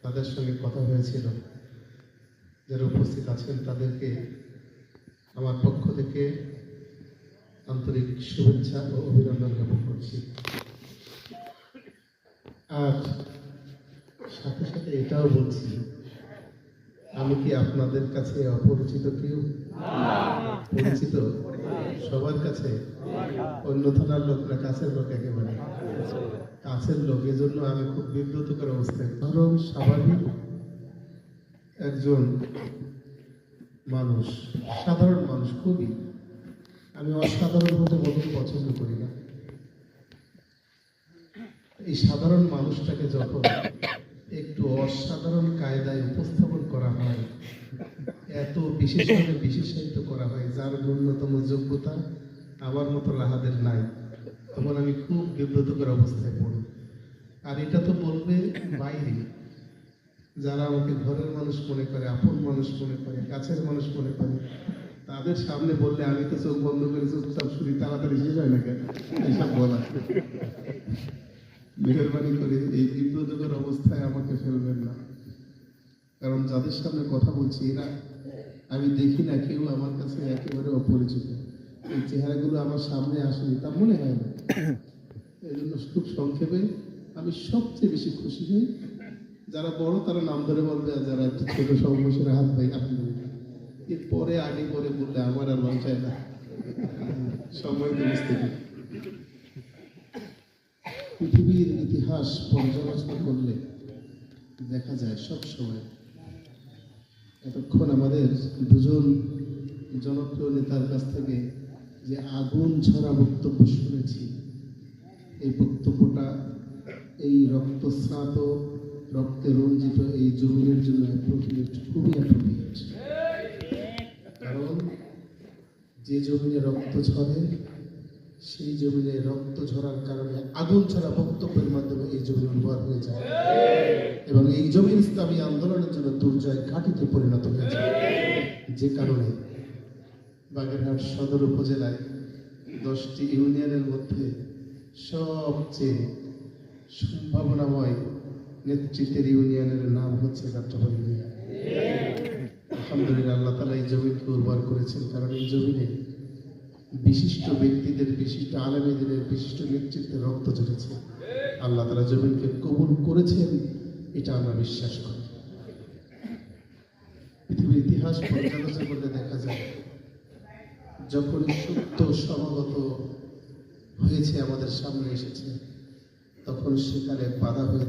তাদের সঙ্গে কথা হয়েছিল। যারা উপস্থিত আছেন তাদেরকে আমার পক্ষ থেকে আন্তরিক শুভেচ্ছা ও অভিনন্দন জ্ঞাপন করছি। আর সাথে সাথে এটাও বলছি, আমি কি আপনাদের কাছে অপরিচিত কেউ? পরিচিত সবার কাছে। অন্য থানার লোক না কাছের লোক? একেবারে কাছের লোক। এজন্য আমি খুব বিব্রতকর অবস্থায়। কারণ স্বাভাবিক একজন মানুষ, সাধারণ মানুষ, খুবই আমি অসাধারণ হতে মোটেই পছন্দ করি না। এই সাধারণ মানুষটাকে যখন একটু অসাধারণ কায়দায় উপস্থাপন করা হয়, এত বিশেষভাবে বিশেষায়িত করা হয় যার ন্যূনতম যোগ্যতা আমার মতো লাহাদের নাই, তখন আমি খুব বিব্রতকর অবস্থায় পড়ি। আর এটা তো বলবে বাইরে, যারা আমাকে ঘরের মানুষ মনে করে, আপন মানুষ মনে করে, কাছের মানুষ মনে করে, তাদের সামনে বললে আমি তো চোখ বন্ধ করে চুপচাপ শুনি, তাড়াতাড়ি শেষ হয় না কেন এইসব বলা। মেহরবানি করে এই বিব্রতকর অবস্থায় আমাকে ফেলবেন না। কারণ যাদের সামনে কথা বলছি এরা আমি দেখি না, কেউ আমার কাছে একেবারে অপরিচিত। এই চেহারাগুলো আমার সামনে আসেনি তা মনে হয় না। এই জন্য খুব সংক্ষেপে আমি সবচেয়ে বেশি খুশি হই যারা বড় তারা নাম ধরে বলবে, আর যারা একটু ছোট সর্বশেষের হাত ভাই আলহামদুলিল্লাহ। এরপরে আগে পরে বললে আমার আর মন চায় না, সময় বুঝতে। পৃথিবীর ইতিহাস পর্যালোচনা করলে দেখা যায় সব সময় এতক্ষণ আমাদের দুজন জনপ্রিয় নেতার কাছ থেকে যে আগুন ঝরা বক্তব্য শুনেছি, এই বক্তব্যটা এই রক্তস্নাত রক্তে রঞ্জিত এই জমিনের জন্য অ্যাপ্রোপ্রিয়েট, খুবই অ্যাপ্রোপ্রিয়েট। কারণ যে জমিনে রক্ত ঝরে সেই জমিনে রক্ত ঝরার কারণে আগুন ঝরা বক্তব্যের মাধ্যমে এই জমি উর্বর হয়ে যায় এবং এই জমির ইসলামী আন্দোলনের জন্য দুর্জয় ঘাঁটিতে পরিণত হয়ে যায়। যে কারণে বাগেরহাট সদর উপজেলায় 10টি ইউনিয়নের মধ্যে সবচেয়ে সম্ভাবনাময় নেতৃত্বের ইউনিয়নের নাম হচ্ছে যাত্রাবাড়ি ইউনিয়ন। আলহামদুলিল্লাহ, আল্লাহ তাআলা এই জমিকে উর্বর করেছেন। কারণ এই জমিনে বিশিষ্ট ব্যক্তিদের, বিশিষ্ট আলেমীদের, বিশিষ্ট নেতৃত্বের রক্ত ঝরেছে। আল্লাহ তাআলা জমিনকে কবুল করেছেন, এটা আমরা বিশ্বাস করি। পৃথিবীর ইতিহাস পর্যালোচনা করলে দেখা যায় যখন সত্য সমাগত হয়েছে, আমাদের সামনে এসেছে, তখন সেখানে বাধা হয়ে